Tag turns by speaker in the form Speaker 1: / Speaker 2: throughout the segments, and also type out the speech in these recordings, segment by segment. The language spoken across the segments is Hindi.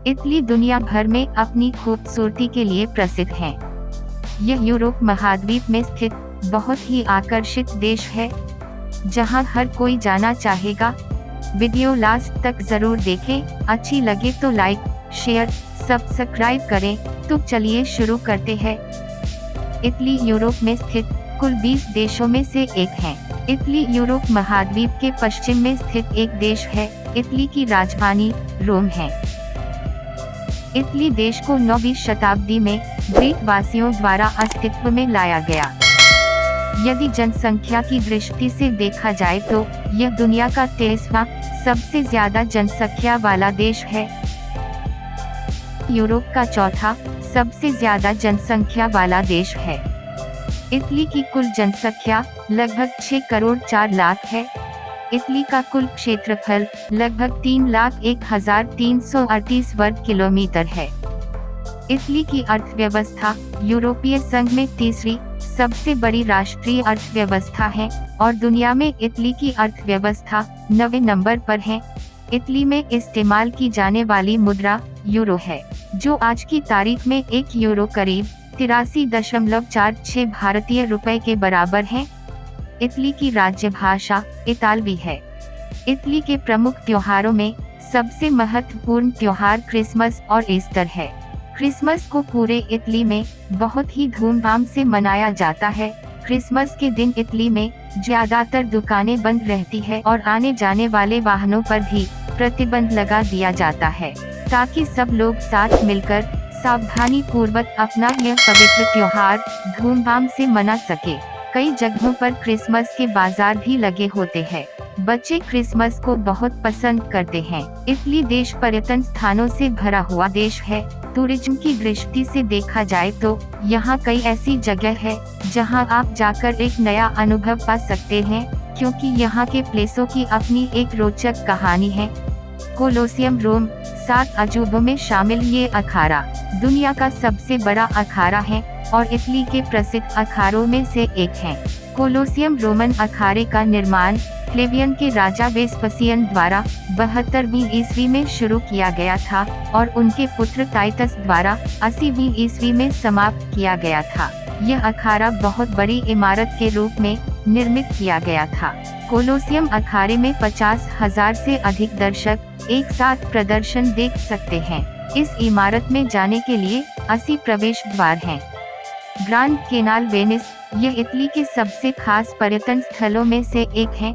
Speaker 1: इटली दुनिया भर में अपनी खूबसूरती के लिए प्रसिद्ध है। यह यूरोप महाद्वीप में स्थित बहुत ही आकर्षित देश है, जहां हर कोई जाना चाहेगा। वीडियो लास्ट तक जरूर देखें। अच्छी लगे तो लाइक, शेयर, सब्सक्राइब करें। तो चलिए शुरू करते हैं। इटली यूरोप में स्थित कुल 20 देशों में से एक है। इटली यूरोप महाद्वीप के पश्चिम में स्थित एक देश है। इटली की राजधानी रोम है। इटली देश को 9वीं शताब्दी में ग्रीक वासियों द्वारा अस्तित्व में लाया गया। यदि जनसंख्या की दृष्टि से देखा जाए तो यह दुनिया का 23वां सबसे ज्यादा जनसंख्या वाला देश है। यूरोप का चौथा सबसे ज्यादा जनसंख्या वाला देश है। इटली की कुल जनसंख्या लगभग 6 करोड़ 4 लाख है। इटली का कुल क्षेत्रफल लगभग 3,01,338 वर्ग किलोमीटर है। इटली की अर्थव्यवस्था यूरोपीय संघ में तीसरी सबसे बड़ी राष्ट्रीय अर्थव्यवस्था है और दुनिया में इटली की अर्थव्यवस्था 9वें नंबर पर है। इटली में इस्तेमाल की जाने वाली मुद्रा यूरो है, जो आज की तारीख में 1 यूरो करीब 83.46 भारतीय रुपए के बराबर है। इटली की राज्य भाषा इतालवी है। इटली के प्रमुख त्योहारों में सबसे महत्वपूर्ण त्योहार क्रिसमस और ईस्टर है। क्रिसमस को पूरे इटली में बहुत ही धूमधाम से मनाया जाता है। क्रिसमस के दिन इटली में ज्यादातर दुकानें बंद रहती है और आने जाने वाले वाहनों पर भी प्रतिबंध लगा दिया जाता है, ताकि सब लोग साथ मिलकर सावधानी पूर्वक अपना यह पवित्र त्योहार धूमधाम से मना सके। कई जगहों पर क्रिसमस के बाजार भी लगे होते हैं। बच्चे क्रिसमस को बहुत पसंद करते हैं। इटली देश पर्यटन स्थानों से भरा हुआ देश है। टूरिज्म की दृष्टि से देखा जाए तो यहाँ कई ऐसी जगह है जहाँ आप जाकर एक नया अनुभव पा सकते हैं, क्योंकि यहाँ के प्लेसों की अपनी एक रोचक कहानी है। कोलोसियम रोम 7 अजूबों में शामिल ये अखाड़ा दुनिया का सबसे बड़ा अखाड़ा है और इटली के प्रसिद्ध अखाड़ों में से एक है। कोलोसियम रोमन अखाड़े का निर्माण फ्लेवियन के राजा वेस्पसियन द्वारा 72वीं ईस्वी में शुरू किया गया था और उनके पुत्र टाइटस द्वारा 80वीं ईस्वी में समाप्त किया गया था। यह अखाड़ा बहुत बड़ी इमारत के रूप में निर्मित किया गया था। कोलोसियम अखाड़े में 50,000 से अधिक दर्शक एक साथ प्रदर्शन देख सकते हैं। इस इमारत में जाने के लिए 80 प्रवेश द्वार हैं। ग्रांड केनाल वेनिस, यह इटली के सबसे खास पर्यटन स्थलों में से एक है।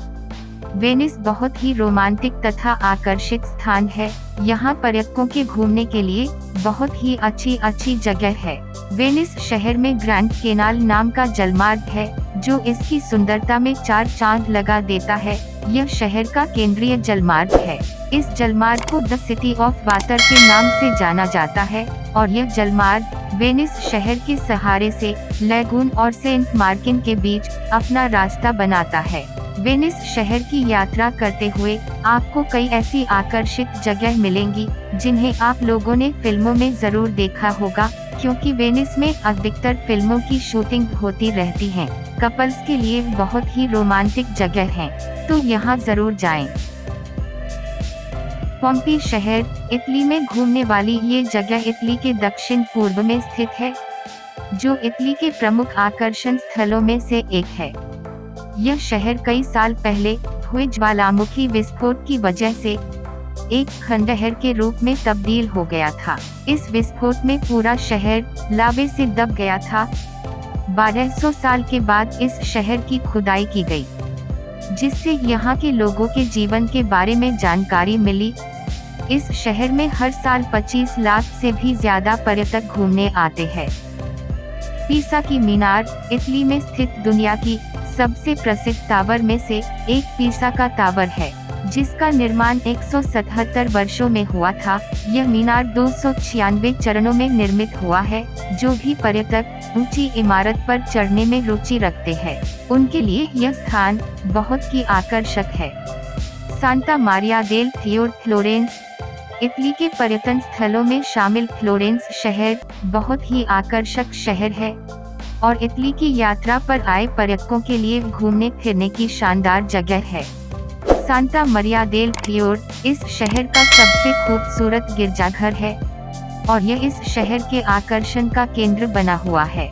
Speaker 1: वेनिस बहुत ही रोमांटिक तथा आकर्षित स्थान है। यहाँ पर्यटकों के घूमने के लिए बहुत ही अच्छी जगह है। वेनिस शहर में ग्रैंड केनाल नाम का जलमार्ग है, जो इसकी सुंदरता में 4 चांद लगा देता है। यह शहर का केंद्रीय जलमार्ग है। इस जलमार्ग को द सिटी ऑफ वाटर के नाम से जाना जाता है और यह जलमार्ग वेनिस शहर के सहारे से लैगून और सेंट मार्टिन के बीच अपना रास्ता बनाता है। वेनिस शहर की यात्रा करते हुए आपको कई ऐसी आकर्षित जगह मिलेंगी जिन्हें आप लोगों ने फिल्मों में जरूर देखा होगा, क्योंकि वेनिस में अधिकतर फिल्मों की शूटिंग होती रहती है। कपल्स के लिए बहुत ही रोमांटिक जगह है, तो यहाँ जरूर जाएं। पोम्पी शहर, इटली में घूमने वाली ये जगह इटली के दक्षिण पूर्व में स्थित है, जो इटली के प्रमुख आकर्षण स्थलों में से एक है। यह शहर कई साल पहले हुए ज्वालामुखी विस्फोट की वजह से एक खंडहर के रूप में तब्दील हो गया था। इस विस्फोट में पूरा शहर लावे से दब गया था। 1200 साल के बाद इस शहर की खुदाई की गई, जिससे यहाँ के लोगों के जीवन के बारे में जानकारी मिली। इस शहर में हर साल 25 लाख से भी ज्यादा पर्यटक घूमने आते हैं। पीसा की मीनार, इटली में स्थित दुनिया की सबसे प्रसिद्ध टावर में से एक पीसा का टावर है, जिसका निर्माण 177 वर्षों में हुआ था। यह मीनार 296 चरणों में निर्मित हुआ है। जो भी पर्यटक ऊंची इमारत पर चढ़ने में रुचि रखते हैं, उनके लिए यह स्थान बहुत ही आकर्षक है। सांता मारिया देल फियोरे, फ्लोरेंस, इटली के पर्यटन स्थलों में शामिल फ्लोरेंस शहर बहुत ही आकर्षक शहर है और इटली की यात्रा पर आए पर्यटकों के लिए घूमने फिरने की शानदार जगह है। सांता मरिया देल फियोर इस शहर का सबसे खूबसूरत गिरजाघर है और यह इस शहर के आकर्षण का केंद्र बना हुआ है।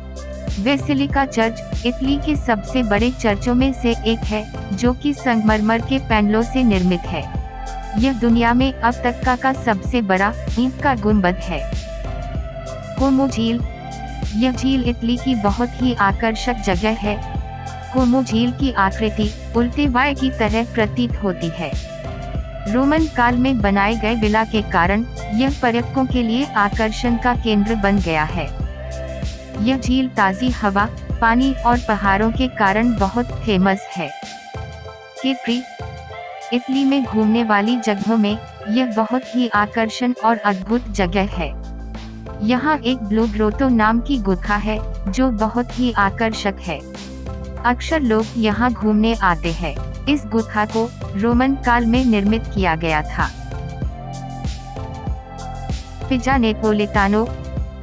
Speaker 1: बेसिलिका चर्च इटली के सबसे बड़े चर्चों में से एक है, जो कि संगमरमर के पैनलों से निर्मित है। यह दुनिया में अब तक का सबसे बड़ा ईंट का गुंबद है। कोमो झील, यह झील इटली की बहुत ही आकर्षक जगह है। कोमो झील की आकृति उल्टे वाय की तरह प्रतीत होती है। रोमन काल में बनाए गए विला के कारण यह पर्यटकों के लिए आकर्षण का केंद्र बन गया है। यह झील ताज़ी हवा, पानी और पहाड़ों के कारण बहुत फेमस है। कैप्री, इटली में घूमने वाली जगहों में यह बहुत ही आकर्षण और अद्भुत जगह है। यहाँ एक ब्लू ग्रोटो नाम की गुफा है, जो बहुत ही आकर्षक है। अक्सर लोग यहाँ घूमने आते हैं। इस गुफा को रोमन काल में निर्मित किया गया था। पिज़्ज़ा नेपोलितानो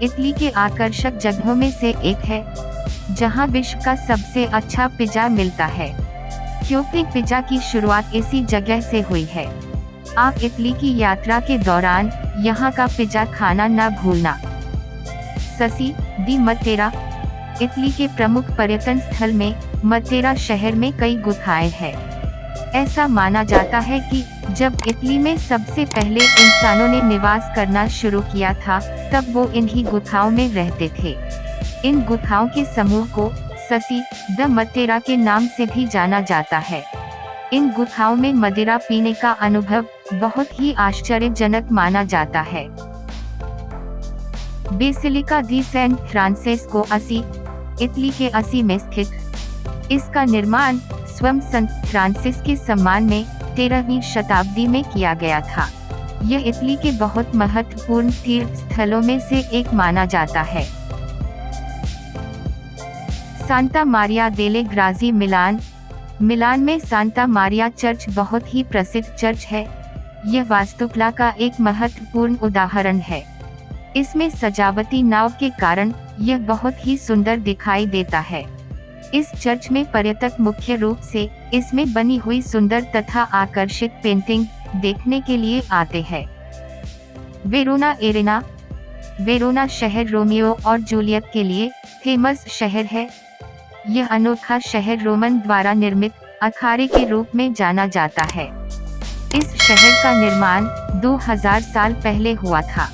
Speaker 1: इटली के आकर्षक जगहों में से एक है, जहां विश्व का सबसे अच्छा पिज़्ज़ा मिलता है, क्योंकि पिज़्ज़ा की शुरुआत इसी जगह से हुई है। आप इटली की यात्रा के दौरान यहां का पिज़्ज़ा खाना न भूलना। ससी दी मतेरा, इटली के प्रमुख पर्यटन स्थल में मतेरा शहर में कई गुफाएं हैं। ऐसा माना जाता है कि जब इटली में सबसे पहले इंसानों ने निवास करना शुरू किया था, तब वो इन्हीं गुफाओं में रहते थे। इन गुफाओं के समूह को ससी द मतेरा के नाम से भी जाना जाता है। इन गुफाओं में मदिरा पीने का अनुभव बहुत ही आश्चर्यजनक माना जाता है। बेसिलिका दी सेंट फ्रांसिस्को असी, इटली के असी में स्थित। इसका निर्माण स्वयं संत फ्रांसिस के सम्मान में 13वीं शताब्दी में किया गया था। यह इटली के बहुत महत्वपूर्ण तीर्थ स्थलों में से एक माना जाता है। सांता मारिया देले ग्राज़ी मिलान, मिलान में सांता मारिया चर्च बहुत ही प्रसिद्ध चर्च है। यह वास्तुकला का एक महत्वपूर्ण उदाहरण है। इसमें सजावटी नाव के कारण यह बहुत ही सुंदर दिखाई देता है। इस चर्च में पर्यटक मुख्य रूप से इसमें बनी हुई सुंदर तथा आकर्षक पेंटिंग देखने के लिए आते हैं। वेरोना एरेना, वेरोना शहर रोमियो और जूलियट के लिए फेमस शहर है। यह अनोखा शहर रोमन द्वारा निर्मित अखाड़े के रूप में जाना जाता है। इस शहर का निर्माण 2000 साल पहले हुआ था।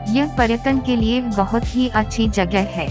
Speaker 1: यह पर्यटन के लिए बहुत ही अच्छी जगह है।